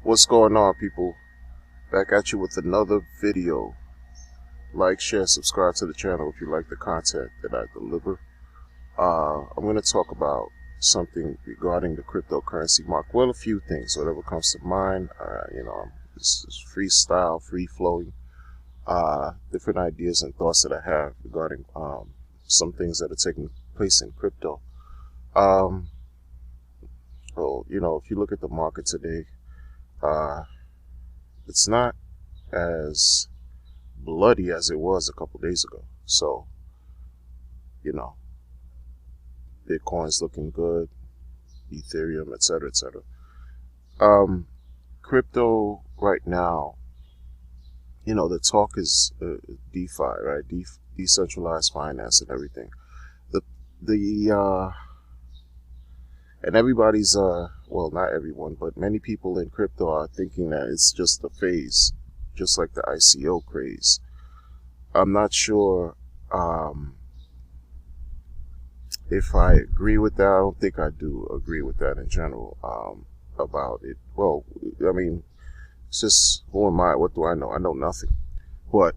What's going on, people? Back at you with another video. Like, share, subscribe to the channel if you like the content that I deliver. I'm going to talk about something regarding the cryptocurrency market. Well, a few things, whatever comes to mind. This is freestyle, free flowing. Different ideas and thoughts that I have regarding some things that are taking place in crypto. If you look at the market today, it's not as bloody as it was a couple days ago. So, Bitcoin's looking good, Ethereum, etc., etc. Crypto right now, the talk is DeFi, right? Decentralized finance and everything. And everybody's, well, not everyone, but many people in crypto are thinking that it's just a phase, just like the ICO craze. I'm not sure if I agree with that. I don't think I do agree with that in general about it. Well, I mean, it's just, who am I? What do I know? I know nothing. But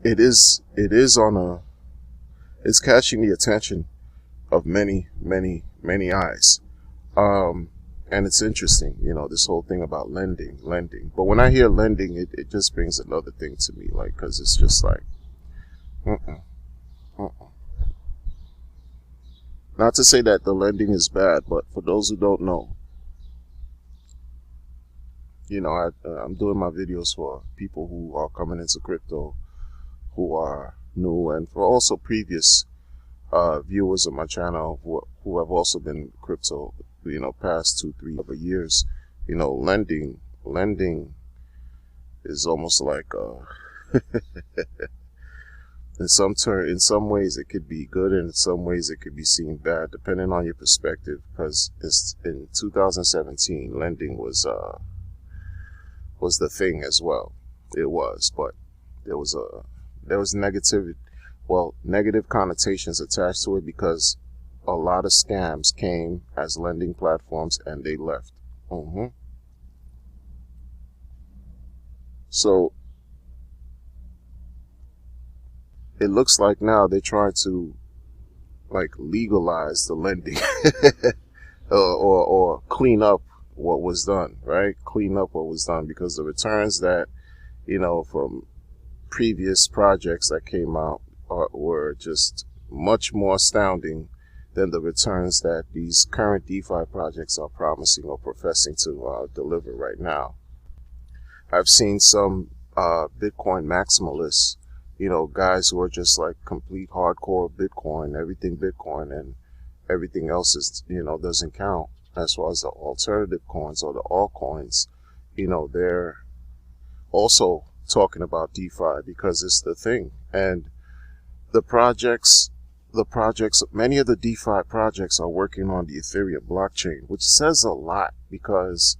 it's catching the attention of many eyes. And it's interesting, this whole thing about lending. But when I hear lending, it just brings another thing to me, like, because it's just like, Not to say that the lending is bad, but for those who don't know, I'm doing my videos for people who are coming into crypto, who are new, and for also previous viewers of my channel who have also been in crypto, past 2-3 years. Lending is almost like in some ways it could be good, and in some ways it could be seen bad, depending on your perspective. Because in 2017, lending was the thing as well. It was, but there was negative connotations attached to it, because a lot of scams came as lending platforms and they left. So it looks like now they're trying to legalize the lending or clean up what was done, right? Clean up what was done, because the returns that, from previous projects that came out were just much more astounding than the returns that these current DeFi projects are promising or professing to deliver right now. I've seen some Bitcoin maximalists, guys who are just like complete hardcore Bitcoin, and everything else is, doesn't count as far as the alternative coins or the altcoins. They're also talking about DeFi because it's the thing. And many of the DeFi projects are working on the Ethereum blockchain, which says a lot, because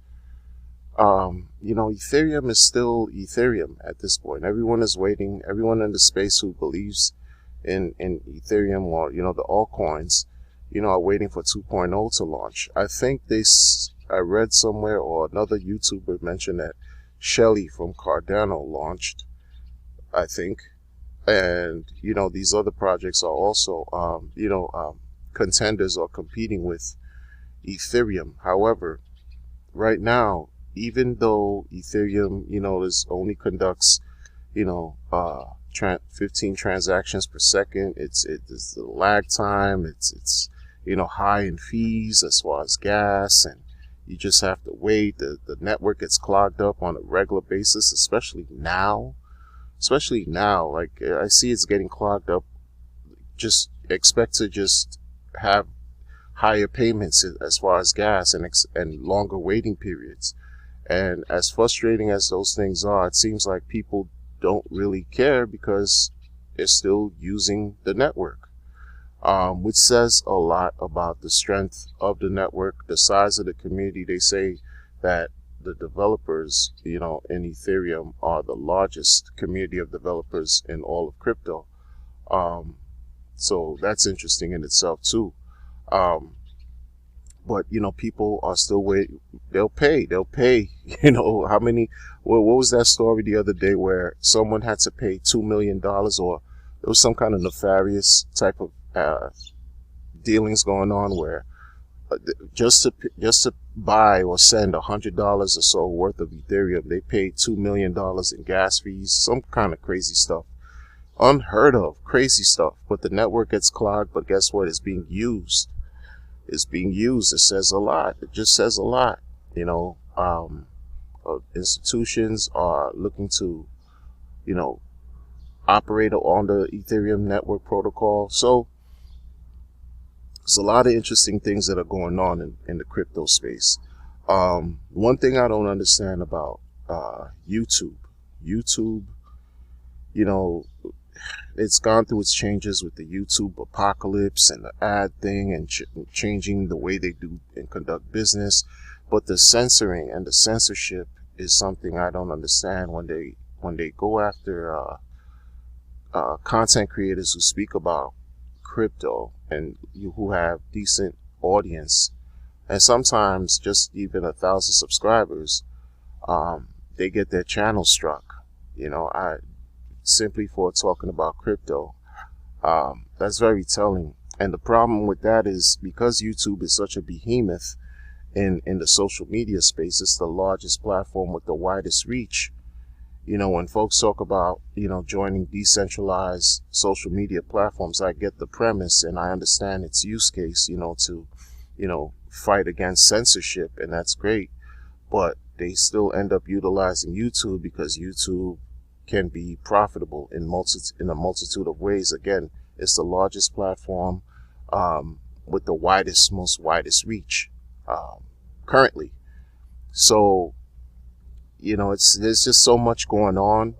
Ethereum is still Ethereum at this point. Everyone is waiting. Everyone in the space who believes in Ethereum, or, the altcoins, are waiting for 2.0 to launch. I think I read somewhere, or another YouTuber mentioned that Shelly from Cardano launched, I think. And, these other projects are also, contenders or competing with Ethereum. However, right now, even though Ethereum, only conducts, 15 transactions per second, it's the lag time, it's high in fees as far as gas, and you just have to wait. The network gets clogged up on a regular basis, especially now. Like, I see it's getting clogged up. Just expect to just have higher payments as far as gas and longer waiting periods. And as frustrating as those things are, it seems like people don't really care because they're still using the network, which says a lot about the strength of the network, the size of the community. They say that the developers, in Ethereum are the largest community of developers in all of crypto. So that's interesting in itself too. but people are still wait. They'll pay. How many? What was that story the other day where someone had to pay $2 million, or there was some kind of nefarious type of dealings going on where just to buy or send $100 or so worth of Ethereum, they paid $2 million in gas fees, some kind of crazy stuff, unheard of, crazy stuff. But the network gets clogged. But guess what? It's being used. It's being used. It says a lot. It just says a lot. Institutions are looking to, operate on the Ethereum network protocol. So there's a lot of interesting things that are going on in the crypto space. One thing I don't understand about YouTube, it's gone through its changes with the YouTube apocalypse and the ad thing, and changing the way they do and conduct business. But the censoring and the censorship is something I don't understand when they go after content creators who speak about crypto and who have decent audience, and sometimes just even 1,000 subscribers. They get their channel struck. I simply for talking about crypto. That's very telling. And the problem with that is because YouTube is such a behemoth in the social media space, it's the largest platform with the widest reach. When folks talk about, joining decentralized social media platforms, I get the premise and I understand its use case, to, fight against censorship, and that's great. But they still end up utilizing YouTube because YouTube can be profitable in a multitude of ways. Again, it's the largest platform with the most widest reach currently. So, there's just so much going on,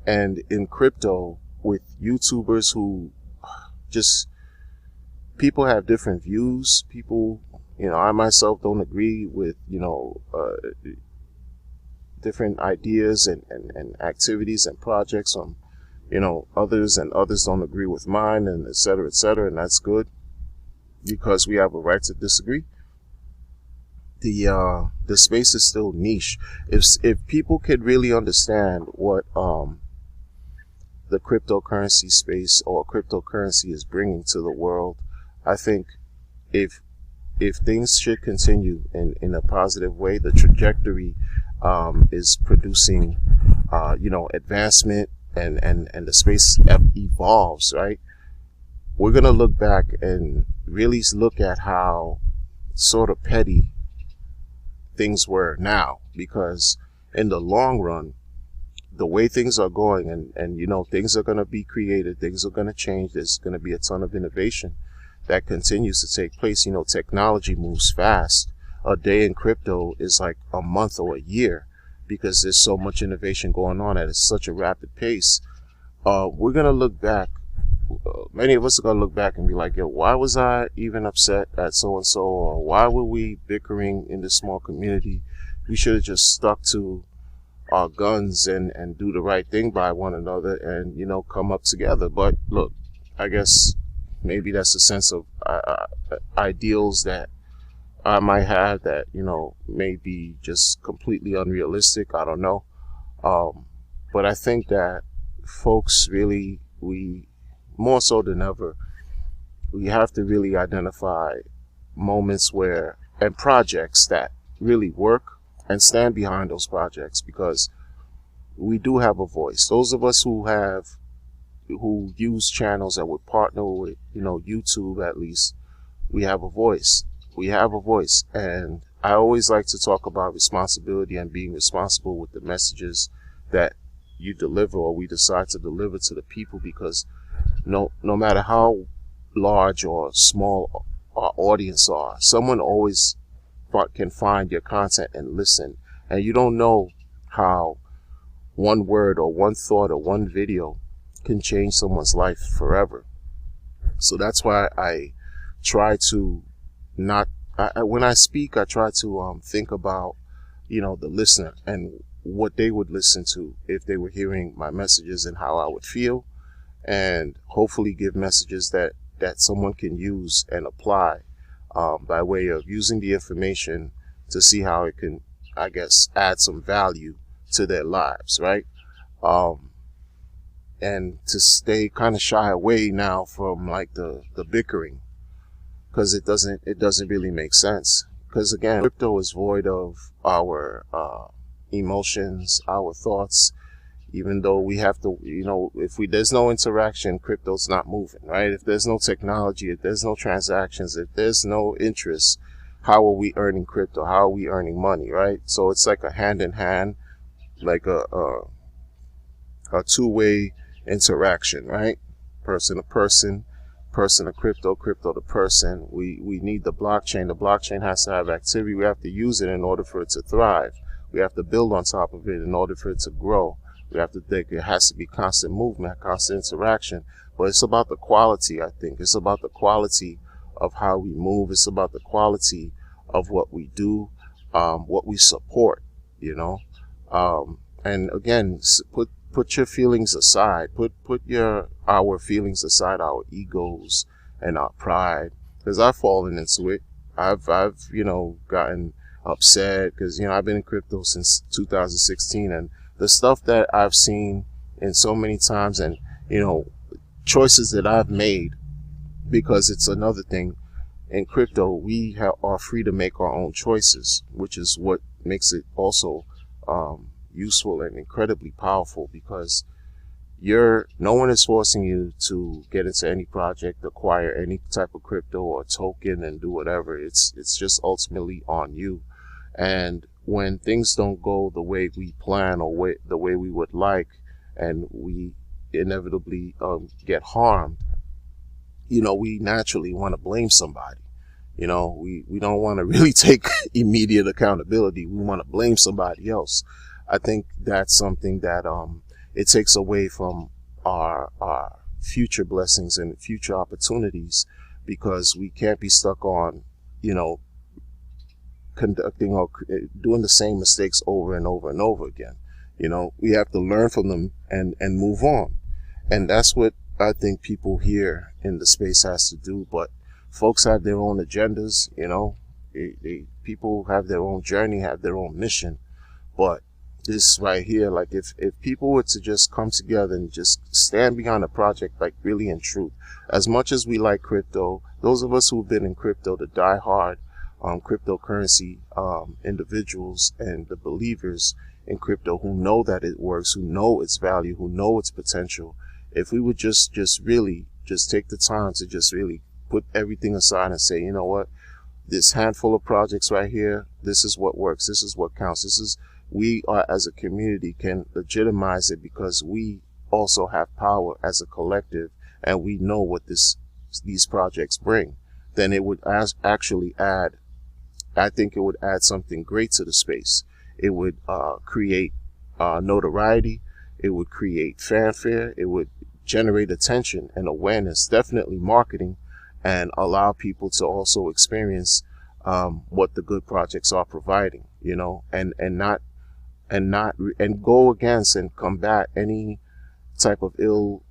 and in crypto with YouTubers who people have different views. People, I myself don't agree with, different ideas and activities and projects on, others, and others don't agree with mine, and et cetera, and that's good because we have a right to disagree. The space is still niche. If people could really understand what the cryptocurrency space or cryptocurrency is bringing to the world, I think if things should continue in a positive way, the trajectory is producing advancement, and the space evolves, right? We're gonna look back and really look at how sort of petty things were now, because in the long run, the way things are going, and things are going to be created, things are going to change, there's going to be a ton of innovation that continues to take place. Technology moves fast. A day in crypto is like a month or a year, because there's so much innovation going on at such a rapid pace. We're going to look back, many of us are going to look back and be like, yo, why was I even upset at so-and-so, or why were we bickering in this small community? We should have just stuck to our guns and do the right thing by one another and, come up together. But look, I guess maybe that's a sense of ideals that I might have that, may be just completely unrealistic. I don't know. But I think that folks really, we more so than ever, we have to really identify moments and projects that really work, and stand behind those projects, because we do have a voice. Those of us who use channels that would partner with, YouTube, at least, we have a voice. And I always like to talk about responsibility and being responsible with the messages that you deliver, or we decide to deliver to the people, because no matter how large or small our audience are, someone always can find your content and listen. And you don't know how one word or one thought or one video can change someone's life forever. So that's why I try to when I speak, I try to think about, the listener and what they would listen to if they were hearing my messages, and how I would feel, and hopefully give messages that someone can use and apply by way of using the information to see how it can, I guess, add some value to their lives, right? And to stay kind of shy away now from like the bickering, because it doesn't really make sense. Because again, crypto is void of our emotions, our thoughts. Even though we have to, if there's no interaction, crypto's not moving, right? If there's no technology, if there's no transactions, if there's no interest, how are we earning crypto? How are we earning money, right? So it's like a hand in hand, like a two-way interaction, right? Person to person, person to crypto, crypto to person. We need the blockchain. The blockchain has to have activity. We have to use it in order for it to thrive. We have to build on top of it in order for it to grow. We have to think it has to be constant movement, constant interaction. But it's about the quality, I think. It's about the quality of how we move. It's about the quality of what we do, what we support, And again, put your feelings aside. Put our feelings aside, our egos and our pride. Because I've fallen into it. I've gotten upset because, I've been in crypto since 2016, and the stuff that I've seen in so many times, and choices that I've made, because it's another thing in crypto, we are free to make our own choices, which is what makes it also useful and incredibly powerful, because no one is forcing you to get into any project, acquire any type of crypto or token and do whatever. It's just ultimately on you. And when things don't go the way we plan or the way we would like, and we inevitably get harmed, we naturally want to blame somebody. We don't want to really take immediate accountability. We want to blame somebody else. I think that's something that it takes away from our future blessings and future opportunities, because we can't be stuck on, conducting or doing the same mistakes over and over and over again. We have to learn from them and move on. And that's what I think people here in the space has to do. But folks have their own agendas, people have their own journey, have their own mission. But this right here, like if people were to just come together and just stand behind a project, like really in truth, as much as we like crypto, those of us who've been in crypto, the die-hard cryptocurrency individuals and the believers in crypto who know that it works, who know its value, who know its potential, if we would just really just take the time to just really put everything aside and say, you know what, this handful of projects right here, this is what works, this is what counts, we are as a community can legitimize it, because we also have power as a collective, and we know what these projects bring. Then it would actually add, I think it would add something great to the space. It would create notoriety. It would create fanfare. It would generate attention and awareness, definitely marketing, and allow people to also experience what the good projects are providing, and go against and combat any type of ill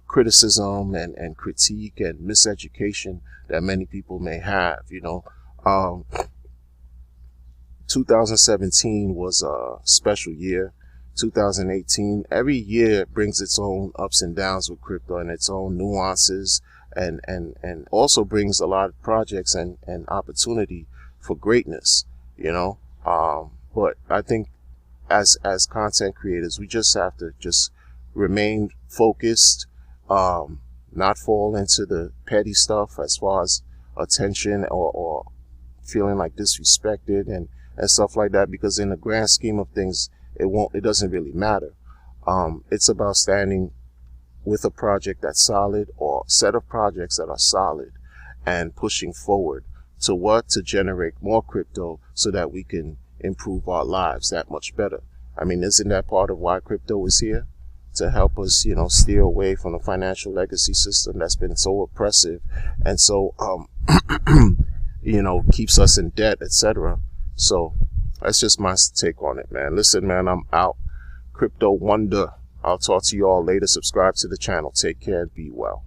criticism and critique and miseducation that many people may have. 2017 was a special year. 2018, every year brings its own ups and downs with crypto and its own nuances, and also brings a lot of projects and opportunity for greatness, but I think as content creators, we just have to just remain focused, not fall into the petty stuff as far as attention or feeling like disrespected and stuff like that, because in the grand scheme of things, it doesn't really matter. It's about standing with a project that's solid, or set of projects that are solid, and pushing forward to generate more crypto so that we can improve our lives that much better. I mean, isn't that part of why crypto is here? To help us, steer away from the financial legacy system that's been so oppressive and so, keeps us in debt, etc. So that's just my take on it, man. Listen, man, I'm out. Crypto Wonder. I'll talk to you all later. Subscribe to the channel. Take care and be well.